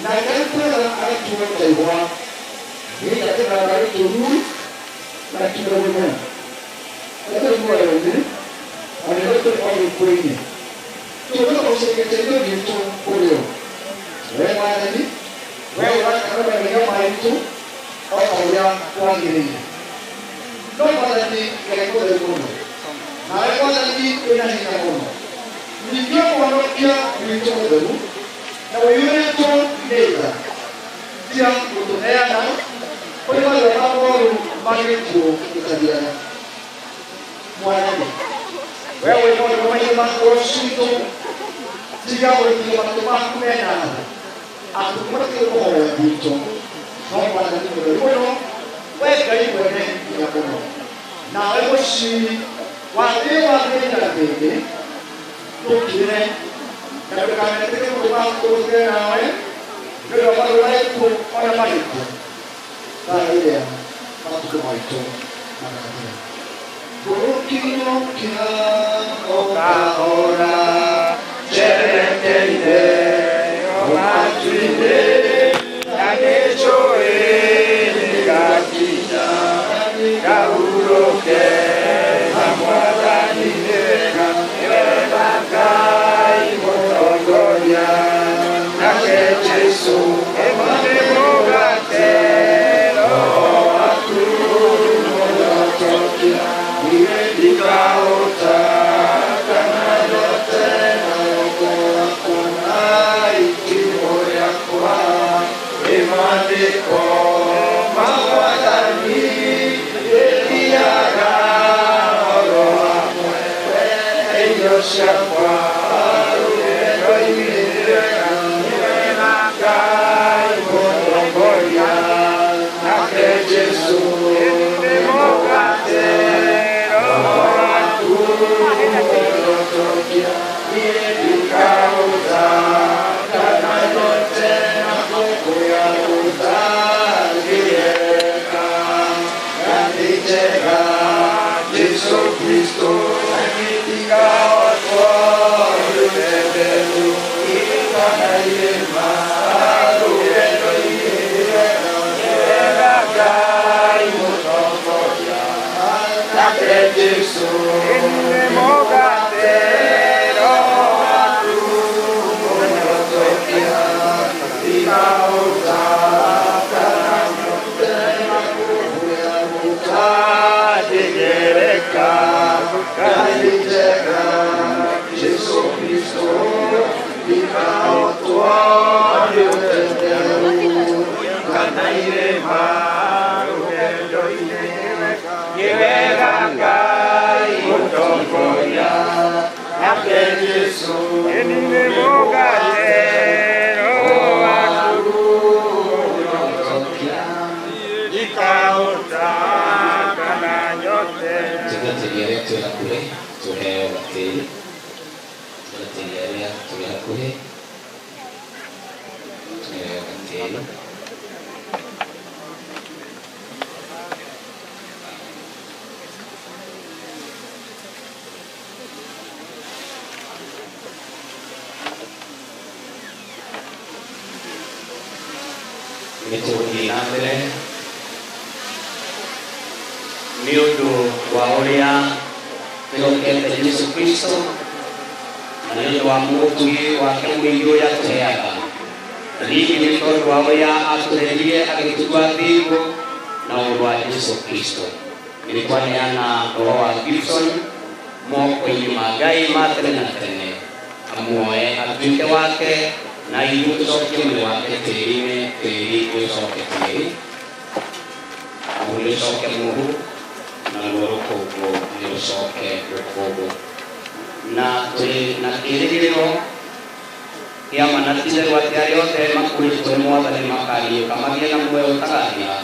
na ngakora aratuwa taiwa ni katika aratuwa na kidogo ndio kwa hiyo anaitwa kwa kweli tunaona kwa sekretari yetu leo wewe nani wewe kama ni kama mtu au ya kuangalia ndio nani kwa hiyo na kwa nini inaenda kwa ndio wanaokia mitodo na wewe tu ndio ndio kutoneana kwa hiyo hapo mbali tu kitabiana mwanani wewe ndio kama mkoshito tiga wewe ndio kama kumena atukumate kwa mito naomba ndio wewe kaibu ni hapo na wewe shi watewa tena tena tukire na kama ndio kwa kuongea nawe ndio bado wako kwa mali kwa ile watu kama hiyo Kukino kina ora cherende omatine anechoe nikakita kauroke amwadanine ebakai motogoya nake Jesu emanebogate Ikaota kana yote na okoa kuna ikimoya kwa imandiko mawadani eliaga oroa mwewe enyosha kwa urero imireka niwenakai motongoya nake Jesu emogate Niudu wa uria twilokete Yesu Kristo na niudu wa mutugi wake mwingi uria tuheaga rĩngĩ nĩ tondũ wa ũrĩa atũrerire agĩtutua thigo na ũndũ wa Yesu Kristo nĩ twaheana roho wa Gibson moko-inĩ ma Ngai ma tene na tene amuoe atuĩke wake na ithuĩ tũcokie mwĩrĩ wake tĩĩri-inĩ tĩĩri ũcoke tĩĩri mwĩrĩ ũcoke mũhu na ruo rũkũngũ nĩ rũcoke rũkũngũ na tũrĩ na kĩĩrĩgĩrĩro kĩa manatitherũ atĩ arĩa othe makuĩtwo nĩ Mwathani makariũka magĩe na muoyo ũtagathira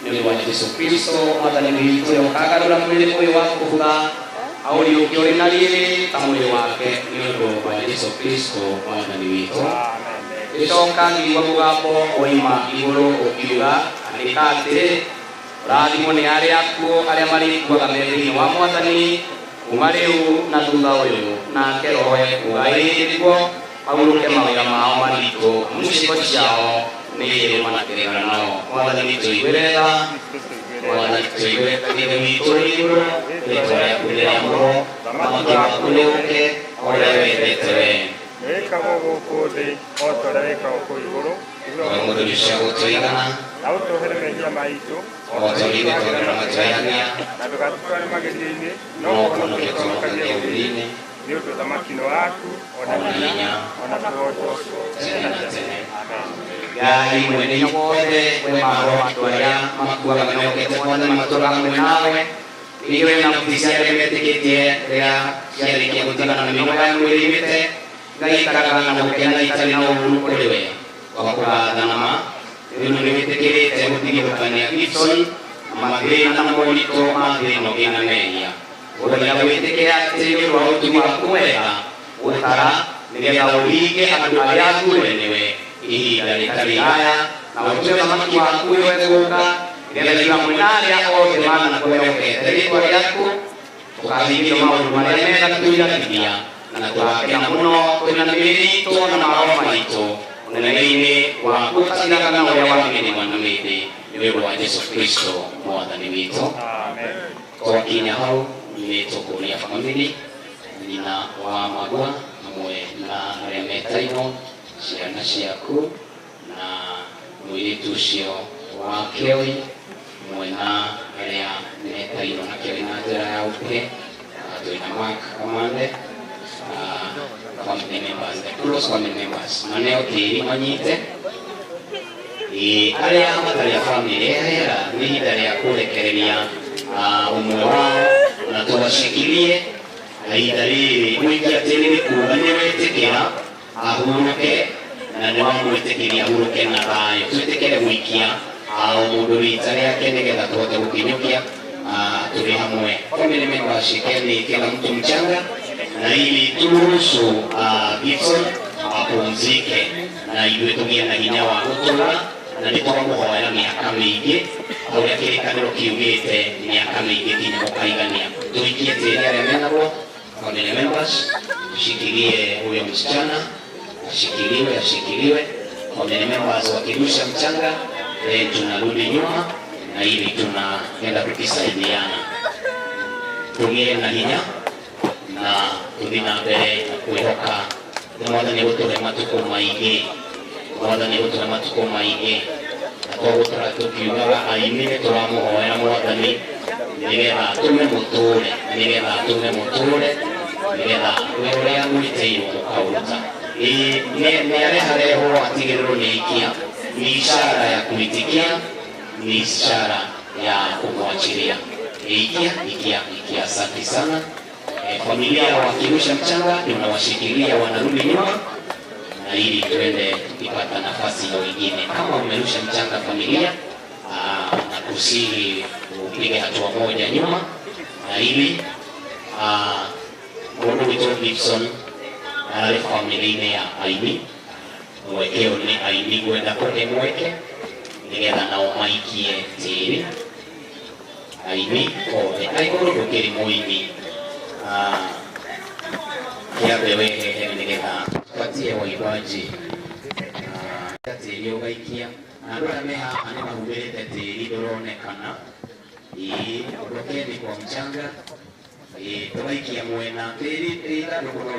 nĩ ũndũ wa Jesu Kristo Mwathani witũ ũrĩa ũkagarũra mwĩrĩ ũyũ wa kũbutha aũriũke ũrĩ na rĩrĩ ta mwĩrĩ wake nĩ ũndũ wa Jesu Kristo Mwathani witũ. Gĩcoka ngĩigua mũgambo woima igũrũ ũkiuga andĩka atĩrĩ rathimwo nĩ arĩa akuũ arĩa marĩkuaga me thĩinĩ wa Mwathani kuma rĩu na thutha ũyũ nake roho ekuuga ĩĩ nĩguo mauluke mawira mao marito musiko ciao nĩ manakĩrĩana nao mwathani tũiguĩrĩra mwathani tũiguĩrĩra kĩrĩ witũ igũrũ rĩtwa rĩaku rĩamũrwo thamaki waku rĩũke ũrĩa wendete wee wĩkagwo gũkũ thĩ o ta ũrĩa wĩkagwo kũu igũrũ mũndũ cia gũtũigana na ũtũhere mehia maitũ o ta ũrĩa ithuĩ twagĩrĩirwo matũheanaga na ndũgatũtware magerio-inĩ no ũhonokie tũhonokagia ũũru-inĩ nĩ ũndũ thamaki nĩ waku ona hinya ona kũhotwo tene na tene. Ngai mwene wothe we mahoro andũ arĩa makuaga mehokete mwathani matũũraga hamwe nawe igĩrĩ na buti cia arĩa metĩkĩtie rĩrĩa ciarĩkia gũtigana na mĩnoga ya mwĩrĩ imĩte Ngai ikaraga na gũkena itarĩ na ũũru kũrĩ we wa kũgatha na ma rĩu nĩ wĩtĩkĩrĩte gũtigithũkania Gibson mathĩna na moritũ ma thĩ ĩno ĩna mehia ũrĩa wĩtĩkĩra atĩ nĩ ũndũ wa ũtugi waku wega gũtara nĩgetha ũhinge andũ arĩa athuure nĩwe ihinda rĩtarĩ iraya na ũtue thamaki waku wĩwete gũka nĩgetha hamwe na arĩa othe manakũhehokete rĩtwa rĩaku tũkahingia maũndũ marĩa mega tũiragithia na tũgakena mũno twĩna mĩĩrĩ itũ na mawatho maitũ ũnene-inĩ waku ũtaciraga na ũrĩa wagĩrĩirwo na mĩĩrĩ nĩ ũndũ wa Jesũ Kristo mwathani witũ. Twakinya hau nĩ tũkũria bamĩrĩ nyina wa Magua hamwe na arĩa metairwo ciana ciaku na mũirĩtu ũcio wa Kĩoi hamwe na arĩa metairwo na Kĩoi na njĩra ya ũkuhĩ twĩna Mark Kamande family members, the close family members maneo tĩri manyite arĩa matarĩ a family ehera nĩ ihinda rĩa kũrekereria ũmwe wao na tũgacikirie na ihinda rĩrĩ mũingĩ atĩ nĩ kuuga nĩ wetĩkĩra ahurũke na nĩ wamwĩtĩkĩria ahurũke na thayũ twĩtĩkĩre gũikia o mũndũ rita rĩake nĩgetha tũhote gũkinyũkia tũrĩ hamwe family members shikeni kila mtu mchanga na ili turuhusu Gibson apumzike na ithuĩ tũgĩe na hinya wa gũtũũra na nĩ twamũhoera mĩaka mĩingĩ ũrĩa kĩrĩkanĩro kiugĩte mĩaka mĩingĩ nginya mũkaigania tũikie tĩri arĩa menagwo family members tushikilie huyo msichana ashikiliwe family members wakirusha mchanga tunarudi nyuma na ili tunaenda tukisaidiana tũgĩe na hinya na tũthiĩ na mbere na kwĩhoka mwathani gũtũhe matukũ maingĩ mwathani gũtũhe matukũ maingĩ na twagũtũra tũkiugaga aini nĩ tũramũhoera mwathani nĩgetha tũme mũtũũre nĩgetha nĩgetha we ũrĩa mwĩtĩirwo mũkaũruta nĩ areharehwo atigĩrĩrwo nĩ ikia ni ishara ya kuitikia ni ishara ya kumwachilia ikia. Asante sana. Familia wakirusha mchanga tunawashikilia wanarudi nyuma na ili tuende tukipata nafasi nyingine. Kama umerusha mchanga familia na kusihi upige hatua moja nyuma na ili mundu witu Gibson na familia ya Aini mwekeo ni Aini kwenda kote mweke nĩgetha nao maikie tĩri Aini othe aigũrũ ndũkĩrĩ mũini kĩambe wehehe nĩgetha batie waimbaji tĩri ũgaikia na andũ arĩa me haha nĩ mahumĩrĩte tĩri ndũronekana ndũkendi kwa mchanga tũgaikia mwena tĩri ithandũkũ no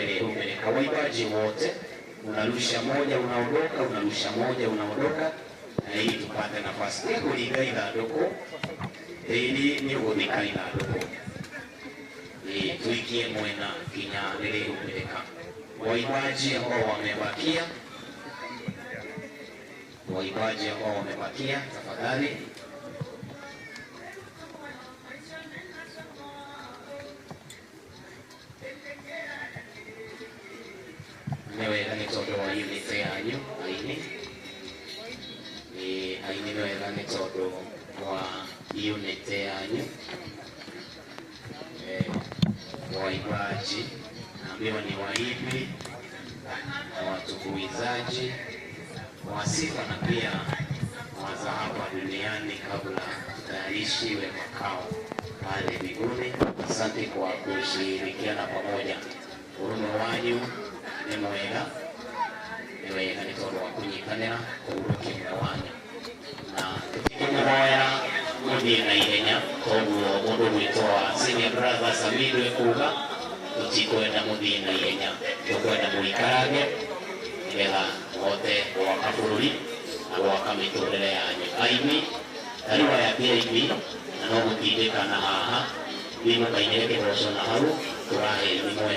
rĩrĩhumbĩrĩka waimbaji wote unarusha moja unaondoka na ili tupate nafasi ya kulinga ithandũkũ ili ni ũgũthika ithandũkũ tuikie mwena kinya rĩrĩhumbĩrĩka. Waimbaji ambao wamebakia tafadhali nĩwega nĩ tondũ wa unity yanyu Aini nĩwega nĩ tondũ wa unity yanyu waimbaji naambiwa ni waimbi na watubuizaji wa sifa na pia waza hapa duniani kabla tutayarishiwe makao pale mbinguni. Asante kwa kushirikiana pamoja urume wanyu nĩ mwega nĩ tondũ wa kũnyitanĩra kũguũkia ũmwe wanyu na tũtikũmũhoya mũthiĩ na ihenya koguo mũndũ gwĩtwo wa senior brothers Amidu ekuga tũtikwenda mũthiĩ na ihenya tũkwenda mũikarange nĩgetha mũhote gwaka bũrũri na gwaka mĩtũrĩre yanyu. Aini tarĩu aya ti aini na no gũtindĩkana haha thiĩ mũkainĩre kĩboco na hau tũrahe imwe.